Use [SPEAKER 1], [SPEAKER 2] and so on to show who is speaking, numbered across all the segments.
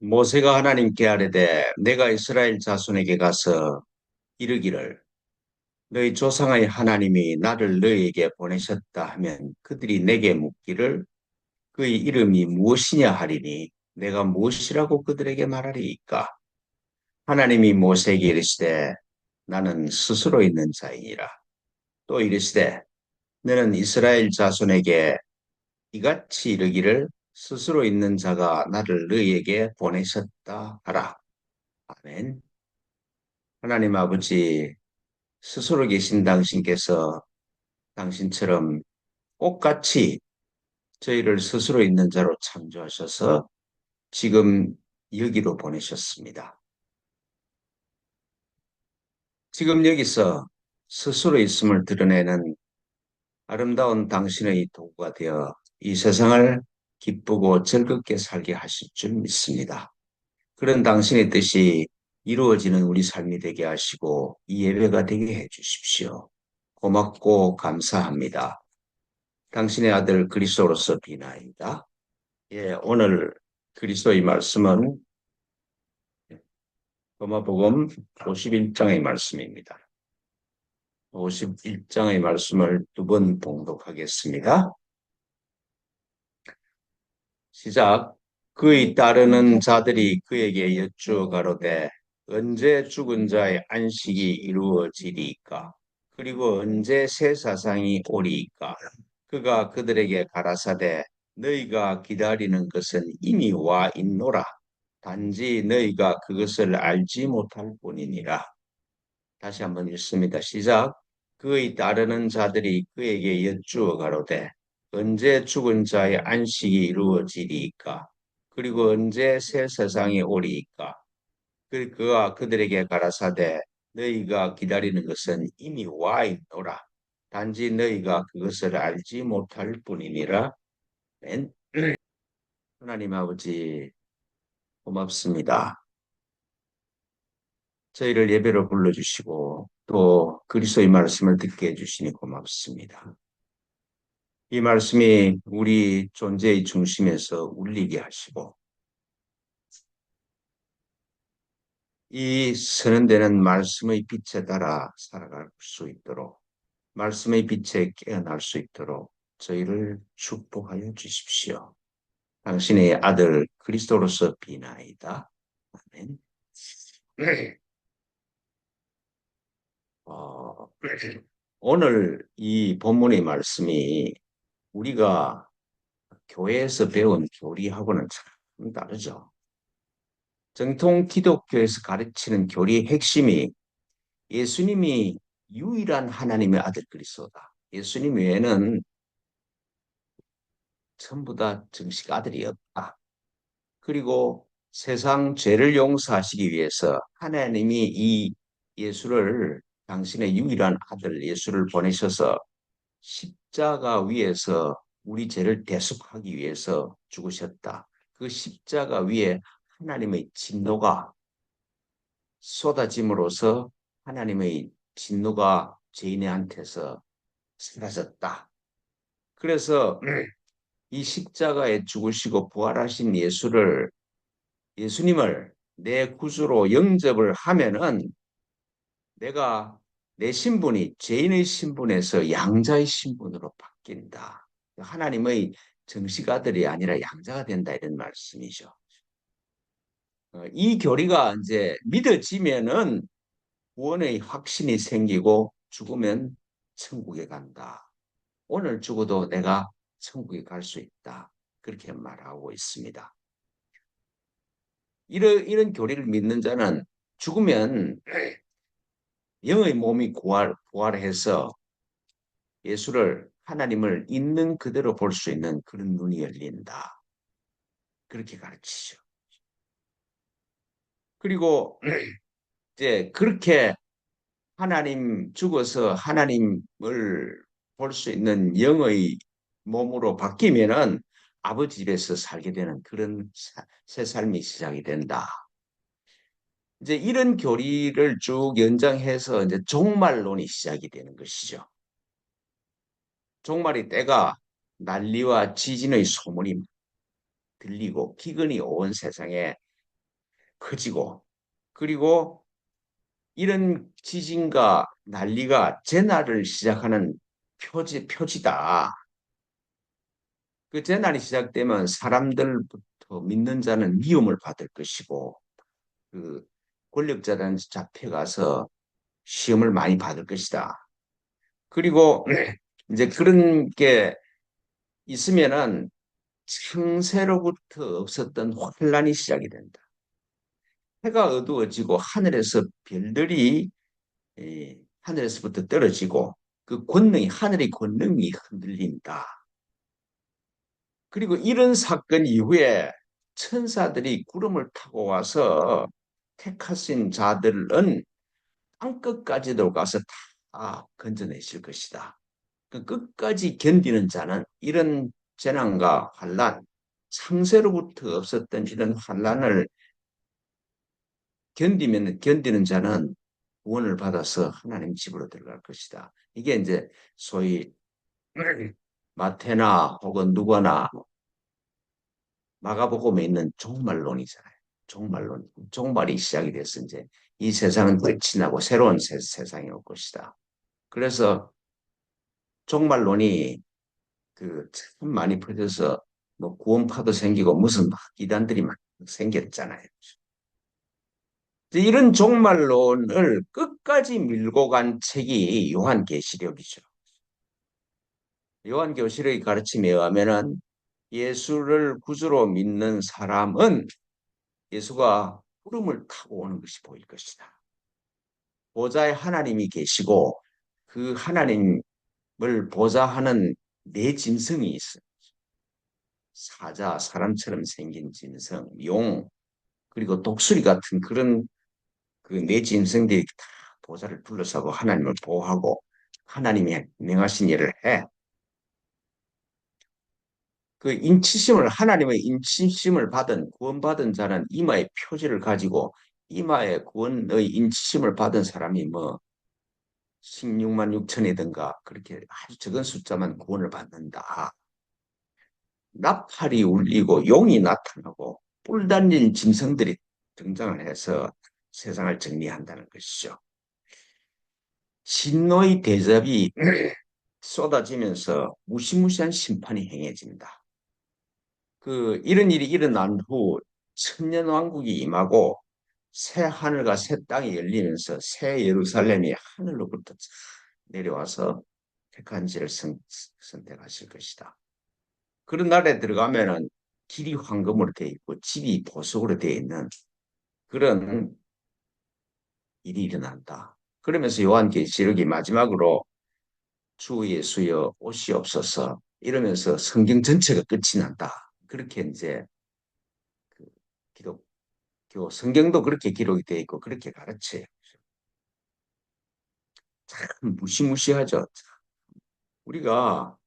[SPEAKER 1] 모세가 하나님께 아뢰되 내가 이스라엘 자손에게 가서 이르기를 너희 조상의 하나님이 나를 너희에게 보내셨다 하면 그들이 내게 묻기를 그의 이름이 무엇이냐 하리니 내가 무엇이라고 그들에게 말하리이까. 하나님이 모세에게 이르시되 나는 스스로 있는 자이니라. 또 이르시되 너는 이스라엘 자손에게 이같이 이르기를 스스로 있는 자가 나를 너희에게 보내셨다 하라. 아멘. 하나님 아버지, 스스로 계신 당신께서 당신처럼 똑같이 저희를 스스로 있는 자로 창조하셔서 지금 여기로 보내셨습니다. 지금 여기서 스스로 있음을 드러내는 아름다운 당신의 도구가 되어 이 세상을 기쁘고 즐겁게 살게 하실 줄 믿습니다. 그런 당신의 뜻이 이루어지는 우리 삶이 되게 하시고 이 예배가 되게 해 주십시오. 고맙고 감사합니다. 당신의 아들 그리스도로서 비나이다. 예, 오늘 그리스도의 말씀은 로마복음 51장의 말씀입니다. 51장의 말씀을 두 번 봉독하겠습니다. 시작. 그의 따르는 자들이 그에게 여쭈어 가로되 언제 죽은 자의 안식이 이루어지리이까? 그리고 언제 새 사상이 오리이까? 그가 그들에게 가라사대 너희가 기다리는 것은 이미 와 있노라. 단지 너희가 그것을 알지 못할 뿐이니라. 다시 한번 읽습니다. 시작. 그의 따르는 자들이 그에게 여쭈어 가로되 언제 죽은 자의 안식이 이루어지리이까? 그리고 언제 새 세상이 오리이까? 그가 그들에게 가라사대 너희가 기다리는 것은 이미 와 있노라. 단지 너희가 그것을 알지 못할 뿐이니라. 아멘. 하나님 아버지 고맙습니다. 저희를 예배로 불러주시고 또 그리스도의 말씀을 듣게 해주시니 고맙습니다. 이 말씀이 우리 존재의 중심에서 울리게 하시고 이 선언되는 말씀의 빛에 따라 살아갈 수 있도록 말씀의 빛에 깨어날 수 있도록 저희를 축복하여 주십시오. 당신의 아들 그리스도로서 비나이다. 아멘. 어, 오늘 이 본문의 말씀이 우리가 교회에서 배운 교리하고는 참 다르죠. 정통 기독교에서 가르치는 교리의 핵심이 예수님이 유일한 하나님의 아들 그리스도다. 예수님 외에는 전부 다 정식 아들이 없다. 그리고 세상 죄를 용서하시기 위해서 하나님이 이 예수를 당신의 유일한 아들 예수를 보내셔서 십자가 위에서 우리 죄를 대속하기 위해서 죽으셨다. 그 십자가 위에 하나님의 진노가 쏟아짐으로써 하나님의 진노가 죄인한테서 사라졌다. 그래서 이 십자가에 죽으시고 부활하신 예수님을 내 구주로 영접을 하면은 내가 내 신분이 죄인의 신분에서 양자의 신분으로 바뀐다. 하나님의 정식 아들이 아니라 양자가 된다 이런 말씀이죠. 이 교리가 이제 믿어지면은 구원의 확신이 생기고 죽으면 천국에 간다. 오늘 죽어도 내가 천국에 갈 수 있다. 그렇게 말하고 있습니다. 이런 교리를 믿는 자는 죽으면 영의 몸이 부활해서 예수를 하나님을 있는 그대로 볼 수 있는 그런 눈이 열린다. 그렇게 가르치죠. 그리고 이제 그렇게 하나님 죽어서 하나님을 볼 수 있는 영의 몸으로 바뀌면은 아버지 집에서 살게 되는 그런 새 삶이 시작이 된다. 이제 이런 교리를 쭉 연장해서 이제 종말론이 시작이 되는 것이죠. 종말의 때가 난리와 지진의 소문이 들리고 기근이 온 세상에 커지고, 그리고 이런 지진과 난리가 재난을 시작하는 표지다. 그 재난이 시작되면 사람들부터 믿는 자는 미움을 받을 것이고, 그 권력자들은 잡혀가서 시험을 많이 받을 것이다. 그리고 이제 그런 게 있으면은 창세로부터 없었던 환란이 시작이 된다. 해가 어두워지고 하늘에서 별들이 하늘에서부터 떨어지고 그 권능이 하늘의 권능이 흔들린다. 그리고 이런 사건 이후에 천사들이 구름을 타고 와서 택하신 자들은 땅끝까지도 가서 다 건져내실 것이다. 그 끝까지 견디는 자는 이런 재난과 환란, 창세로부터 없었던 이런 환란을 견디는 자는 구원을 받아서 하나님 집으로 들어갈 것이다. 이게 이제 소위 마태나 혹은 누가나 마가복음에 있는 종말론이잖아요. 종말론. 종말이 시작이 돼서 이제 이 세상은 끝이 나고 새로운 세상이 올 것이다. 그래서 종말론이 그 참 많이 퍼져서 뭐 구원파도 생기고 무슨 막 이단들이 막 생겼잖아요. 이런 종말론을 끝까지 밀고 간 책이 요한계시록이죠. 요한계시록의 가르침에 의하면은 예수를 구주로 믿는 사람은 예수가 구름을 타고 오는 것이 보일 것이다. 보좌에 하나님이 계시고 그 하나님을 보좌하는 네 짐승이 있어요. 사자, 사람처럼 생긴 짐승, 용, 그리고 독수리 같은 그런 그 네 짐승들이 다 보좌를 둘러싸고 하나님을 보호하고 하나님이 명하신 일을 해. 그 인치심을 하나님의 인치심을 받은 구원받은 자는 이마에 표지를 가지고 이마에 구원의 인치심을 받은 사람이 뭐 16만 6천이든가 그렇게 아주 적은 숫자만 구원을 받는다. 나팔이 울리고 용이 나타나고 뿔 달린 짐승들이 등장을 해서 세상을 정리한다는 것이죠. 진노의 대접이 쏟아지면서 무시무시한 심판이 행해진다. 그 이런 일이 일어난 후 천년왕국이 임하고 새 하늘과 새 땅이 열리면서 새 예루살렘이 하늘로부터 내려와서 택한 지를 선택하실 것이다. 그런 날에 들어가면은 길이 황금으로 되어 있고 집이 보석으로 되어 있는 그런 일이 일어난다. 그러면서 요한계시록이 마지막으로 주 예수여 옷이 없어서 이러면서 성경 전체가 끝이 난다. 그렇게 이제 그 기독교 성경도 그렇게 기록이 되어 있고 그렇게 가르쳐요. 참 무시무시하죠. 우리가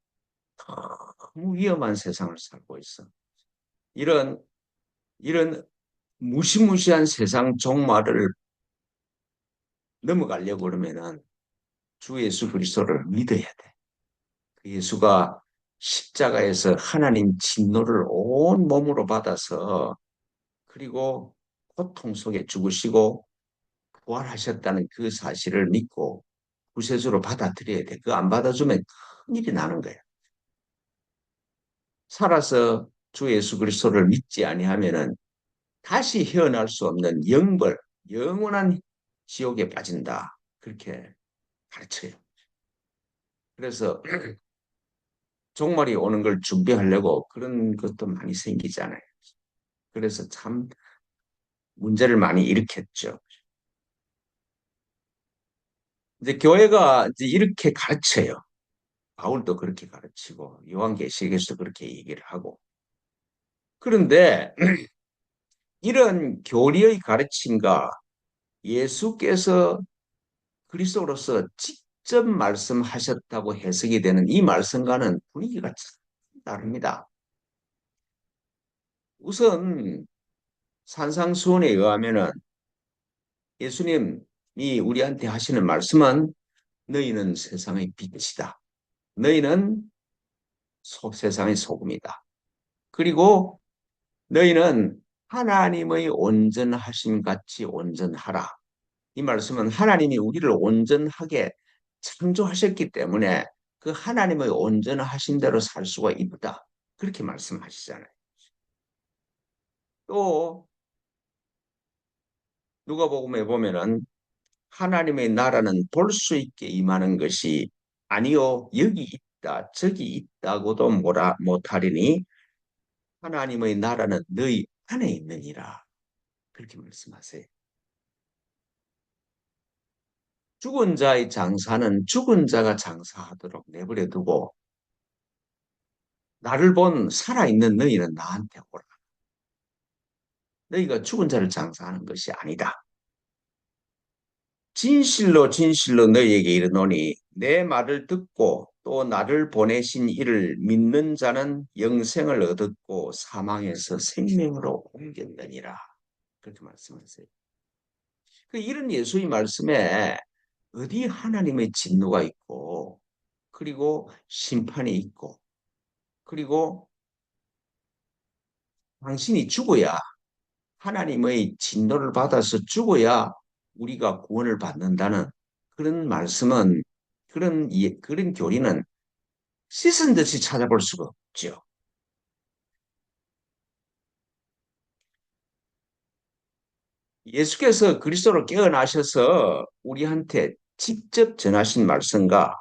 [SPEAKER 1] 너무 위험한 세상을 살고 있어. 이런 이런 무시무시한 세상 종말을 넘어가려고 그러면은 주 예수 그리스도를 믿어야 돼. 그 예수가 십자가에서 하나님 진노를 온 몸으로 받아서 그리고 고통 속에 죽으시고 부활하셨다는 그 사실을 믿고 구세주로 받아들여야 돼. 그거 안 받아주면 큰일이 나는 거야. 살아서 주 예수 그리스도를 믿지 아니하면은 다시 헤어날 수 없는 영벌, 영원한 지옥에 빠진다. 그렇게 가르쳐요. 그래서 종말이 오는 걸 준비하려고 그런 것도 많이 생기잖아요. 그래서 참 문제를 많이 일으켰죠. 이제 교회가 이제 이렇게 가르쳐요. 바울도 그렇게 가르치고 요한계시록에서도 그렇게 얘기를 하고. 그런데 이런 교리의 가르침과 예수께서 그리스도로서 직접 말씀하셨다고 해석이 되는 이 말씀과는 분위기가 참 다릅니다. 우선 산상수훈에 의하면은 예수님이 우리한테 하시는 말씀은 너희는 세상의 빛이다. 너희는 세상의 소금이다. 그리고 너희는 하나님의 온전하심 같이 온전하라. 이 말씀은 하나님이 우리를 온전하게 창조하셨기 때문에 그 하나님의 온전하신 대로 살 수가 있다. 그렇게 말씀하시잖아요. 또 누가복음에 보면은 하나님의 나라는 볼 수 있게 임하는 것이 아니요 여기 있다 저기 있다고도 뭐라 못하리니 하나님의 나라는 너희 안에 있느니라. 그렇게 말씀하세요. 죽은 자의 장사는 죽은 자가 장사하도록 내버려 두고 나를 본 살아있는 너희는 나한테 오라. 너희가 죽은 자를 장사하는 것이 아니다. 진실로 진실로 너희에게 이르노니 내 말을 듣고 또 나를 보내신 이를 믿는 자는 영생을 얻었고 사망에서 생명으로 옮겼느니라. 그렇게 말씀하세요. 그 이런 예수의 말씀에 어디 하나님의 진노가 있고 그리고 심판이 있고 그리고 당신이 죽어야 하나님의 진노를 받아서 죽어야 우리가 구원을 받는다는 그런 말씀은 그런 교리는 씻은 듯이 찾아볼 수가 없죠. 예수께서 그리스도로 깨어나셔서 우리한테 직접 전하신 말씀과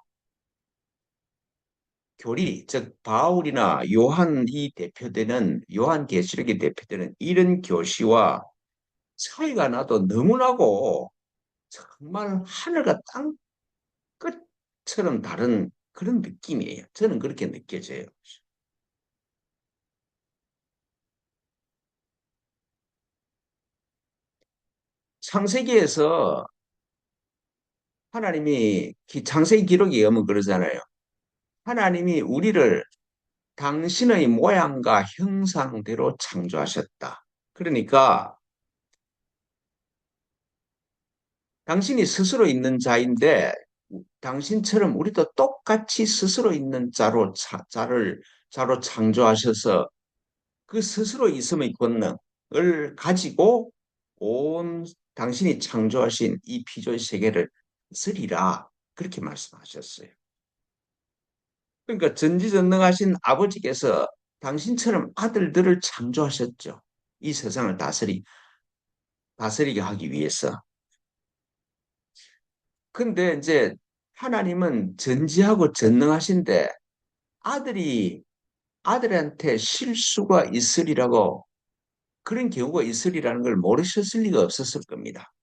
[SPEAKER 1] 교리, 즉 바울이나 요한이 대표되는 요한계시록이 대표되는 이런 교시와 차이가 나도 너무나고 정말 하늘과 땅 끝처럼 다른 그런 느낌이에요. 저는 그렇게 느껴져요. 창세기에서 하나님이 창세기 기록에 의하면 그러잖아요. 하나님이 우리를 당신의 모양과 형상대로 창조하셨다. 그러니까 당신이 스스로 있는 자인데 당신처럼 우리도 똑같이 스스로 있는 자로 창조하셔서 그 스스로 있음의 권능을 가지고 온 당신이 창조하신 이 피조의 세계를 쓰리라 그렇게 말씀하셨어요. 그러니까 전지전능하신 아버지께서 당신처럼 아들들을 창조하셨죠. 이 세상을 다스리게 하기 위해서. 근데 이제 하나님은 전지하고 전능하신데 아들이 아들한테 실수가 있으리라고 그런 경우가 있으리라는 걸 모르셨을 리가 없었을 겁니다.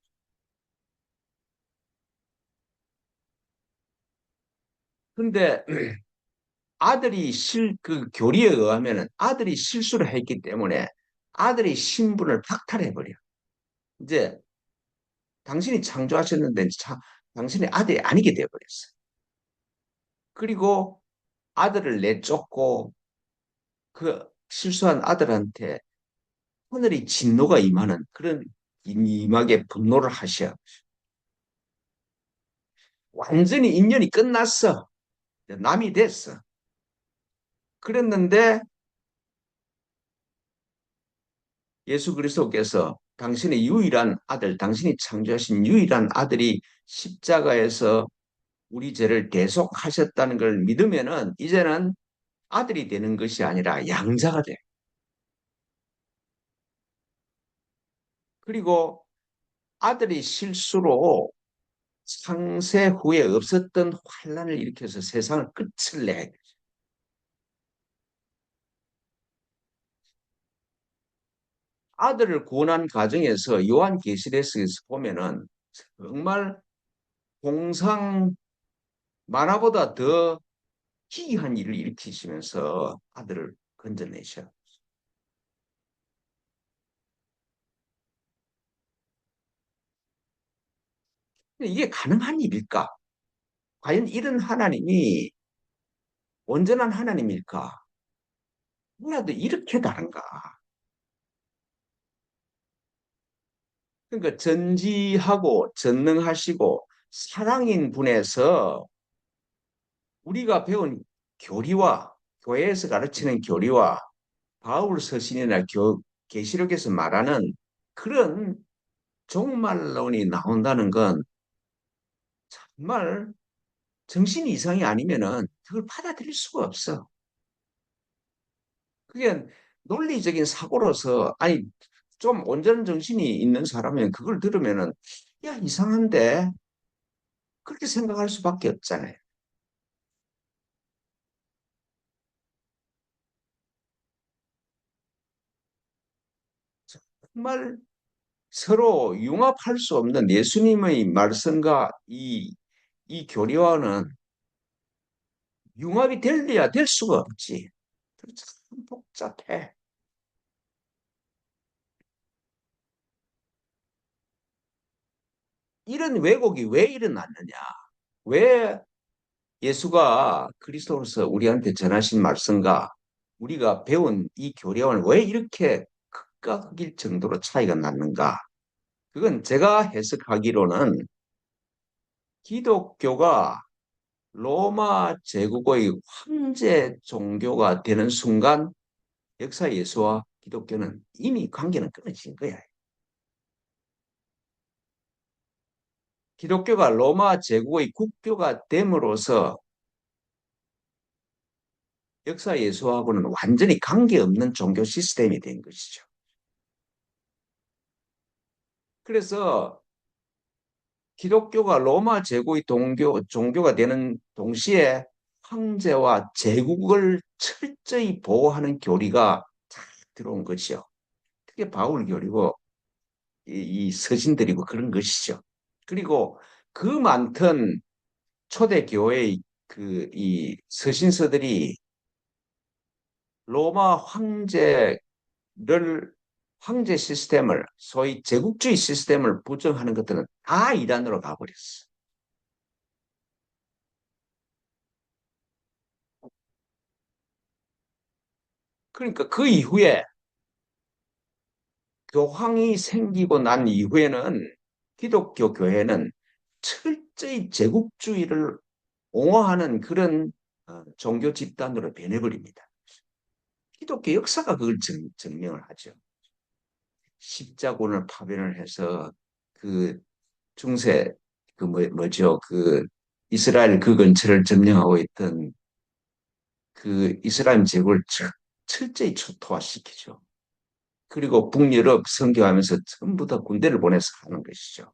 [SPEAKER 1] 근데 아들이 그 교리에 의하면은 아들이 실수를 했기 때문에 아들의 신분을 박탈해 버려. 이제 당신이 창조하셨는데 당신의 아들이 아니게 되어 버렸어. 그리고 아들을 내쫓고 그 실수한 아들한테 하늘의 진노가 임하는 그런 임하게 분노를 하셔. 완전히 인연이 끝났어. 남이 됐어. 그랬는데 예수 그리스도께서 당신의 유일한 아들, 당신이 창조하신 유일한 아들이 십자가에서 우리 죄를 대속하셨다는 걸 믿으면은 이제는 아들이 되는 것이 아니라 양자가 돼. 그리고 아들이 실수로 창세 후에 없었던 환란을 일으켜서 세상을 끝을 내. 아들을 구원한 과정에서 요한계시록에서 보면은 정말 공상 만화보다 더 희귀한 일을 일으키시면서 아들을 건져내셔. 이게 가능한 일일까? 과연 이런 하나님이 온전한 하나님일까? 몰라도 이렇게 다른가? 그러니까 전지하고 전능하시고 사랑인 분에서 우리가 배운 교리와 교회에서 가르치는 교리와 바울 서신이나 계시록에서 말하는 그런 종말론이 나온다는 건 정말 정신 이상이 아니면은 그걸 받아들일 수가 없어. 그게 논리적인 사고로서 아니 좀 온전한 정신이 있는 사람은 그걸 들으면은 야 이상한데 그렇게 생각할 수밖에 없잖아요. 정말 서로 융합할 수 없는 예수님의 말씀과 이 교리와는 융합이 될래야 될 수가 없지. 참 복잡해. 이런 왜곡이 왜 일어났느냐? 왜 예수가 그리스도로서 우리한테 전하신 말씀과 우리가 배운 이 교리와는 왜 이렇게 극과 극일 정도로 차이가 났는가? 그건 제가 해석하기로는 기독교가 로마 제국의 황제 종교가 되는 순간 역사 예수와 기독교는 이미 관계는 끊어진 거야. 기독교가 로마 제국의 국교가 됨으로써 역사 예수하고는 완전히 관계없는 종교 시스템이 된 것이죠. 그래서 기독교가 로마 제국의 종교가 되는 동시에 황제와 제국을 철저히 보호하는 교리가 다 들어온 것이죠. 그게 바울 교리고 이 서신들이고 그런 것이죠. 그리고 그 많던 초대 교회의 그 이 서신서들이 로마 황제 시스템을 소위 제국주의 시스템을 부정하는 것들은 다 이단으로 가버렸어. 그러니까 그 이후에 교황이 생기고 난 이후에는 기독교 교회는 철저히 제국주의를 옹호하는 그런 종교 집단으로 변해버립니다. 기독교 역사가 그걸 증명을 하죠. 십자군을 파변을 해서 그 중세 뭐죠 그 이스라엘 그 근처를 점령하고 있던 그 이스라엘 제국을 철저히 초토화시키죠. 그리고 북유럽 선교하면서 전부 다 군대를 보내서 하는 것이죠.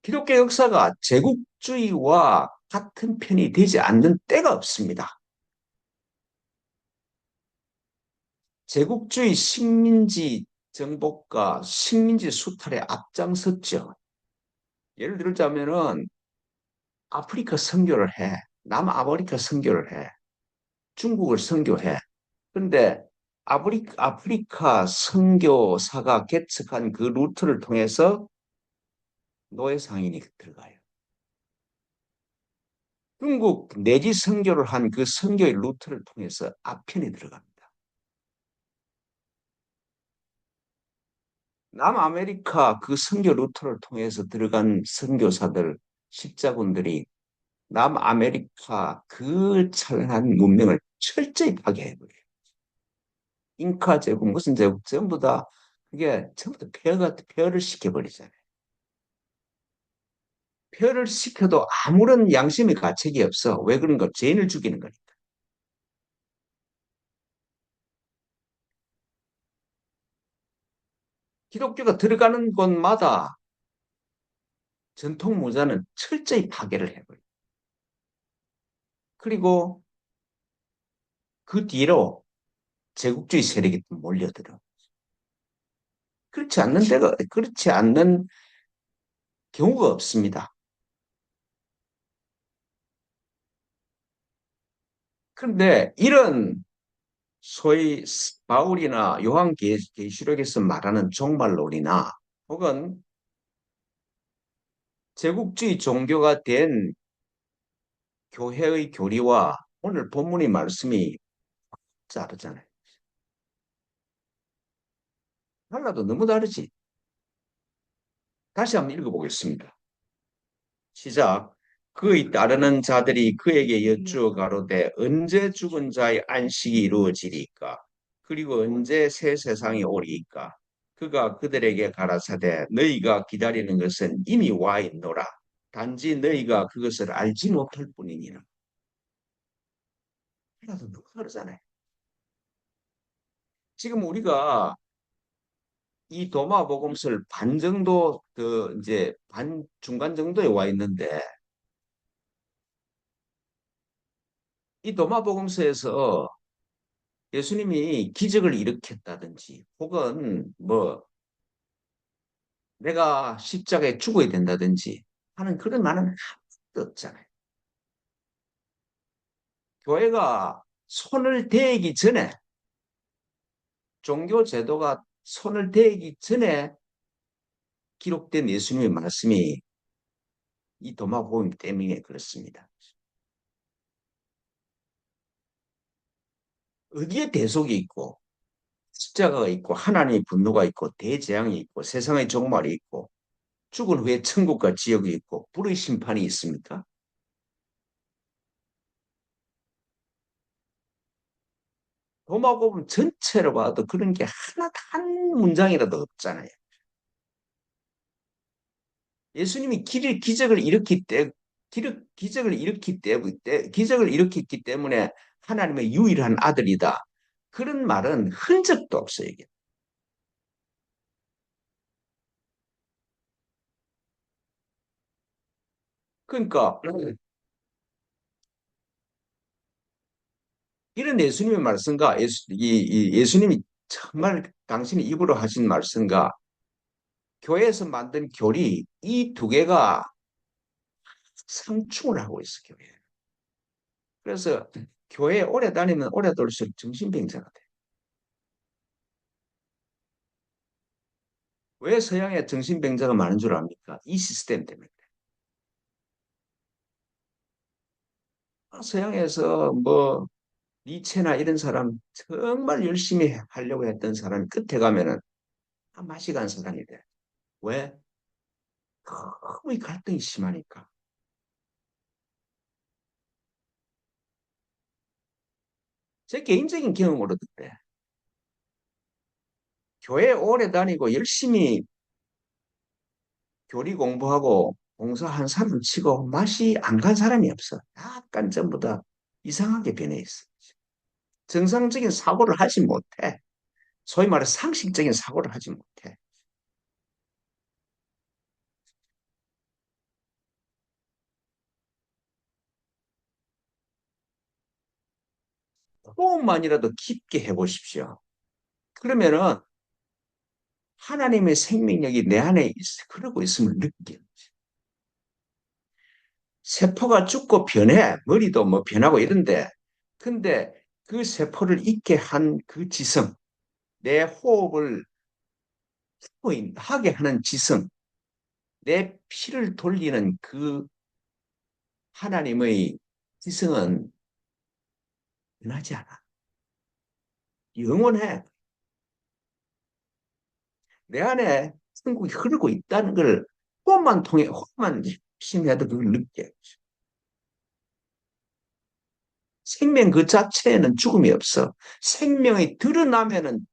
[SPEAKER 1] 기독교 역사가 제국주의와 같은 편이 되지 않는 때가 없습니다. 제국주의 식민지 정복과 식민지 수탈에 앞장섰죠. 예를 들자면은 아프리카 선교를 해. 남아메리카 선교를 해. 중국을 선교해. 그런데 아프리카 선교사가 개척한 그 루트를 통해서 노예 상인이 들어가요. 중국 내지 선교를 한 그 선교의 루트를 통해서 아편이 들어갑니다. 남아메리카 그 선교 루트를 통해서 들어간 선교사들, 십자군들이 남아메리카 그 찬란한 문명을 철저히 파괴해버려요. 잉카 제국, 무슨 제국, 전부 다 그게 전부 다 폐허를 시켜버리잖아요. 폐허를 시켜도 아무런 양심의 가책이 없어. 왜 그런가? 죄인을 죽이는 거니까. 기독교가 들어가는 곳마다 전통 무자는 철저히 파괴를 해버려요. 그리고 그 뒤로 제국주의 세력이 몰려들어. 그렇지 않는 경우가 없습니다. 그런데 이런 소위 바울이나 계시록에서 말하는 종말론이나 혹은 제국주의 종교가 된 교회의 교리와 오늘 본문의 말씀이 다르잖아요. 달라도 너무 다르지. 다시 한번 읽어보겠습니다. 시작. 그의 따르는 자들이 그에게 여쭈어
[SPEAKER 2] 음.
[SPEAKER 1] 가로되 언제 죽은 자의 안식이 이루어지리까? 그리고 언제 새 세상이 오리이까? 그가 그들에게 가라사대 너희가 기다리는 것은 이미 와 있노라. 단지 너희가 그것을 알지 못할 뿐이니라. 그래도 누가 그러잖아요. 지금 우리가 이 도마복음서를 반 정도 그 이제 반 중간 정도에 와 있는데 이 도마복음서에서 예수님이 기적을 일으켰다든지 혹은 뭐 내가 십자가에 죽어야 된다든지 하는 그런 말은 하나도 없잖아요. 교회가 손을 대기 전에 종교 제도가 손을 대기 전에 기록된 예수님의 말씀이 이 도마복음 때문에 그렇습니다. 어디에 대속이 있고 십자가가 있고 하나님의 분노가 있고 대재앙이 있고 세상의 종말이 있고 죽은 후에 천국과 지옥이 있고 불의 심판이 있습니까? 도마복음 전체로 봐도 그런 게 하나 한 문장이라도 없잖아요. 예수님이 기적을 일으켰기 때문에 기적을 일으켰기 때문에 하나님의 유일한 아들이다. 그런 말은 흔적도 없어요. 이게. 그러니까 이런 예수님의 말씀과 예수님이 정말 당신이 입으로 하신 말씀과 교회에서 만든 교리 이 두 개가 상충을 하고 있어 교회. 그래서 교회 오래 다니면 오래 돌수록 정신병자가 돼. 왜 서양에 정신병자가 많은 줄 압니까? 이 시스템 때문에. 서양에서 뭐 니체나 이런 사람 정말 열심히 하려고 했던 사람이 끝에 가면은 다 맛이 간 사람이 돼. 왜? 너무 갈등이 심하니까. 제 개인적인 경험으로 그래. 교회 오래 다니고 열심히 교리 공부하고 봉사한 사람 치고 맛이 안 간 사람이 없어. 약간 전부 다 이상하게 변해 있어. 정상적인 사고를 하지 못해. 소위 말해 상식적인 사고를 하지 못해. 호흡만이라도 깊게 해보십시오. 그러면은 하나님의 생명력이 내 안에 흐르고 있음을 느껴. 세포가 죽고 변해. 머리도 뭐 변하고 이런데. 근데 그 세포를 있게 한 그 지성, 내 호흡을 하게 하는 지성, 내 피를 돌리는 그 하나님의 지성은 변하지 않아. 영원해. 내 안에 천국이 흐르고 있다는 걸 호흡만 열심히 해도 그걸 느껴. 생명 그 자체에는 죽음이 없어. 생명이 드러나는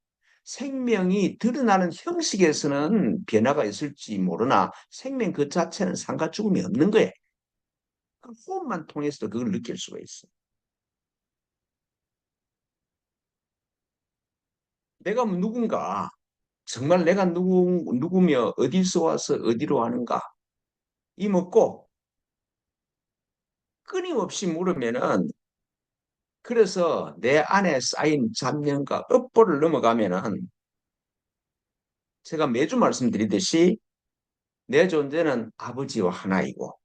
[SPEAKER 1] 형식에서는 변화가 있을지 모르나 생명 그 자체는 상과 죽음이 없는 거예요. 그 호흡만 통해서도 그걸 느낄 수가 있어. 내가 누군가, 정말 내가 누구며 어디서 와서 어디로 가는가 이 묻고 끊임없이 물으면은 그래서 내 안에 쌓인 잡념과 업보를 넘어가면은 제가 매주 말씀드리듯이 내 존재는 아버지와 하나이고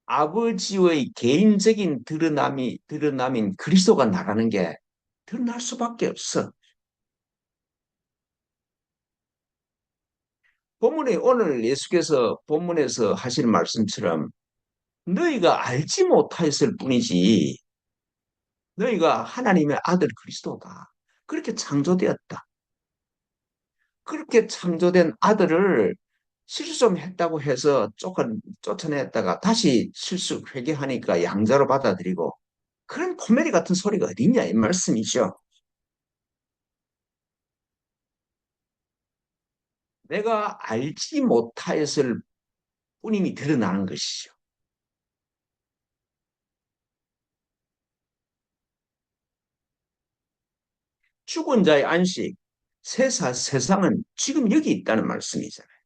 [SPEAKER 1] 아버지의 개인적인 드러남인 그리스도가 나가는 게 드러날 수밖에 없어. 오늘 예수께서 본문에서 하시는 말씀처럼 너희가 알지 못하였을 뿐이지 너희가 하나님의 아들 그리스도다. 그렇게 창조되었다. 그렇게 창조된 아들을 실수 좀 했다고 해서 쫓아냈다가 다시 실수 회개하니까 양자로 받아들이고 그런 코미디 같은 소리가 어딨냐 이 말씀이죠. 내가 알지 못하였을 뿐임이 드러나는 것이죠. 죽은 자의 안식, 세상은 지금 여기 있다는 말씀이잖아요.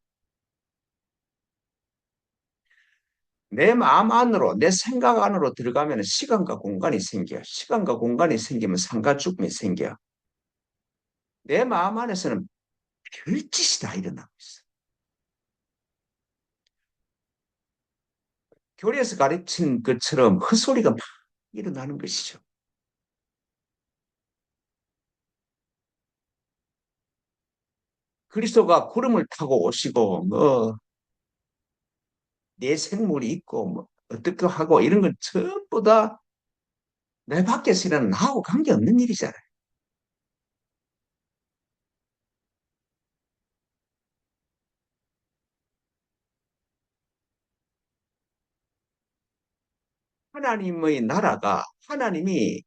[SPEAKER 1] 내 마음 안으로, 내 생각 안으로 들어가면 시간과 공간이 생겨. 시간과 공간이 생기면 삶과 죽음이 생겨. 내 마음 안에서는 별짓이 다 일어나고 있어. 교리에서 가르친 것처럼 헛소리가 막 일어나는 것이죠. 그리스도가 구름을 타고 오시고 뭐 내 생물이 있고 뭐 어떻게 하고 이런 건 전부 다 내 밖에서 일어나는 나하고 관계없는 일이잖아요. 하나님의 나라가 하나님이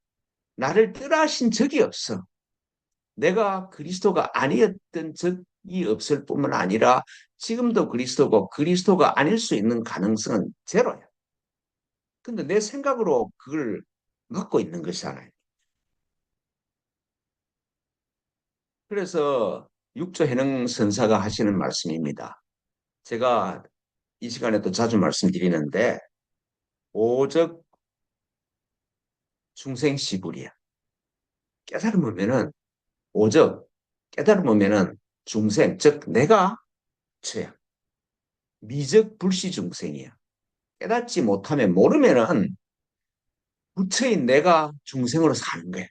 [SPEAKER 1] 나를 떠나신 적이 없어. 내가 그리스도가 아니었던 적이 없을 뿐만 아니라 지금도 그리스도고 그리스도가 아닐 수 있는 가능성은 제로야. 근데 내 생각으로 그걸 막고 있는 것이잖아요. 그래서 육조 해능 선사가 하시는 말씀입니다. 제가 이 시간에도 자주 말씀드리는데 오적 중생시불이야. 깨달으면은 오적 깨달으면은 중생 즉 내가 죄야. 미적 불시 중생이야. 깨닫지 못하면 모르면은 부처인 내가 중생으로 사는 거야.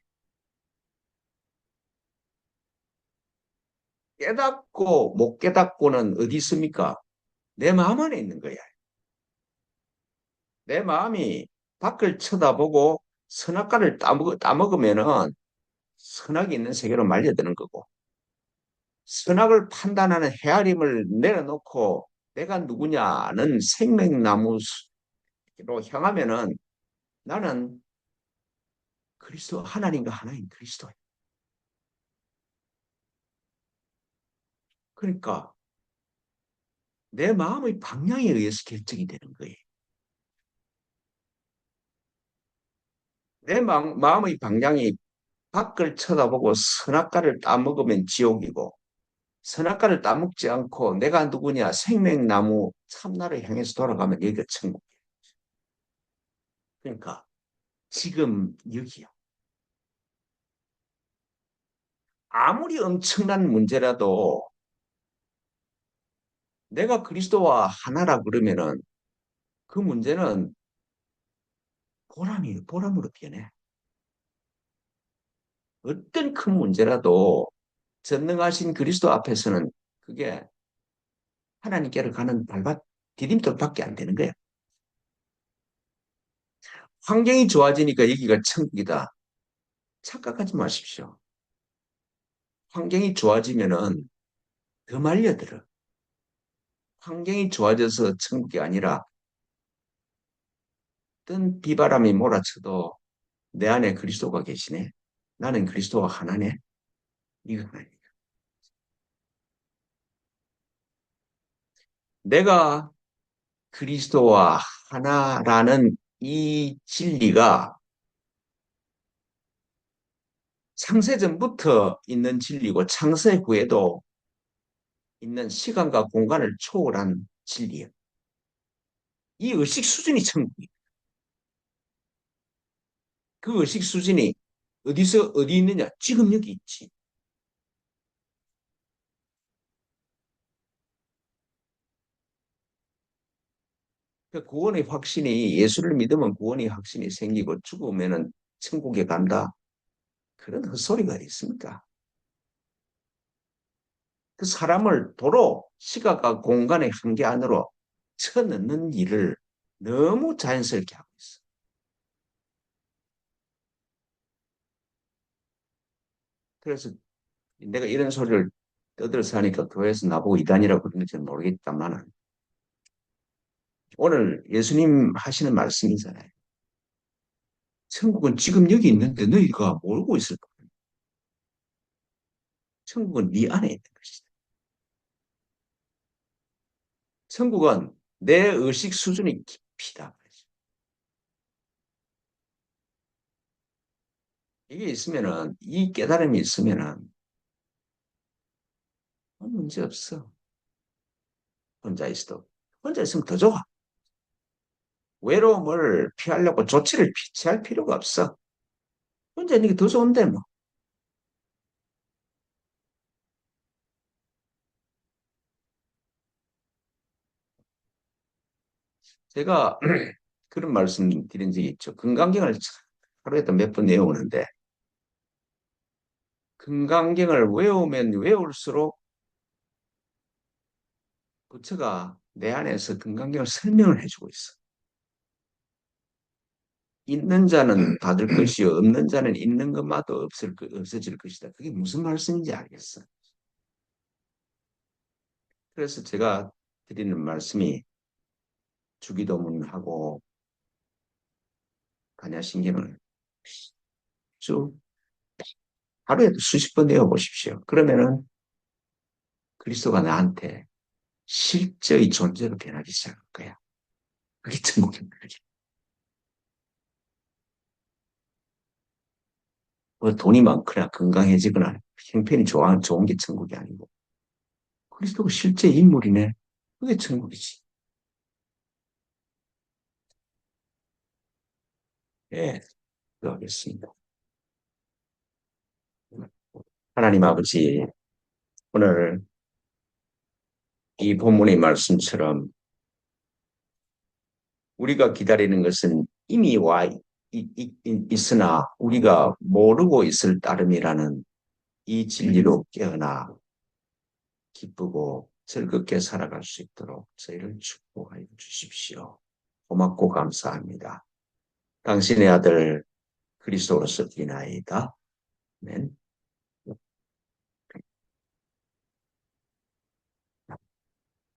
[SPEAKER 1] 깨닫고 못 깨닫고는 어디 있습니까? 내 마음 안에 있는 거야. 내 마음이 밖을 쳐다보고 선악과를 따먹으면은 선악이 있는 세계로 말려드는 거고 선악을 판단하는 헤아림을 내려놓고 내가 누구냐는 생명나무로 향하면은 나는 그리스도 하나님과 하나인 그리스도야. 그러니까 내 마음의 방향에 의해서 결정이 되는 거예요. 내 마음의 방향이 밖을 쳐다보고 선악과를 따먹으면 지옥이고 선악과를 따먹지 않고 내가 누구냐 생명나무 참나를 향해서 돌아가면 여기가 천국이에요. 그러니까 지금 여기요. 아무리 엄청난 문제라도 내가 그리스도와 하나라 그러면은 그 문제는 보람으로 변해. 어떤 큰 문제라도 전능하신 그리스도 앞에서는 그게 하나님께로 가는 디딤돌밖에 안 되는 거야. 환경이 좋아지니까 여기가 천국이다. 착각하지 마십시오. 환경이 좋아지면은 더 말려들어. 환경이 좋아져서 천국이 아니라 어떤 비바람이 몰아쳐도 내 안에 그리스도가 계시네. 나는 그리스도와 하나네. 이거 아니야. 내가 그리스도와 하나라는 이 진리가 창세전부터 있는 진리고 창세 후에도 있는 시간과 공간을 초월한 진리예요. 이 의식 수준이 천국이에요. 그 의식 수준이 어디서 어디 있느냐? 지금 여기 있지. 그 구원의 확신이 예수를 믿으면 구원의 확신이 생기고 죽으면은 천국에 간다. 그런 헛소리가 어디 있습니까? 그 사람을 도로 시각과 공간의 한계 안으로 쳐넣는 일을 너무 자연스럽게 하고 있어. 그래서 내가 이런 소리를 떠들어서 하니까 교회에서 나보고 이단이라고 그러는지는 모르겠다만 오늘 예수님 하시는 말씀이잖아요. 천국은 지금 여기 있는데 너희가 모르고 있을 거야. 천국은 네 안에 있는 것이다. 천국은 내 의식 수준이 깊이다. 이게 있으면은, 이 깨달음이 있으면은 문제 없어. 혼자 있어도. 혼자 있으면 더 좋아. 외로움을 피하려고 조치를 취할 필요가 없어. 혼자 있는 게 더 좋은데 뭐. 제가 그런 말씀 드린 적이 있죠. 금강경을 하루에도 몇 번 외우는데 금강경을 외우면 외울수록 부처가 내 안에서 금강경을 설명을 해주고 있어. 있는 자는 받을 것이요 없는 자는 있는 것마다 없어질 것이다. 그게 무슨 말씀인지 알겠어. 그래서 제가 드리는 말씀이 주기도문하고 반야신경을 쭉 하루에도 수십 번 외워보십시오. 그러면은 그리스도가 나한테 실제의 존재로 변하기 시작할 거야. 그게 천국인 거야. 뭐 돈이 많거나 건강해지거나 형편이 좋은 게 천국이 아니고 그리스도가 실제 인물이네. 그게 천국이지. 예, 그러겠습니다. 하나님 아버지, 오늘 이 본문의 말씀처럼 우리가 기다리는 것은 이미 있으나 우리가 모르고 있을 따름이라는 이 진리로 깨어나 기쁘고 즐겁게 살아갈 수 있도록 저희를 축복하여 주십시오. 고맙고 감사합니다. 당신의 아들 그리스도로서 비나이다. 아멘.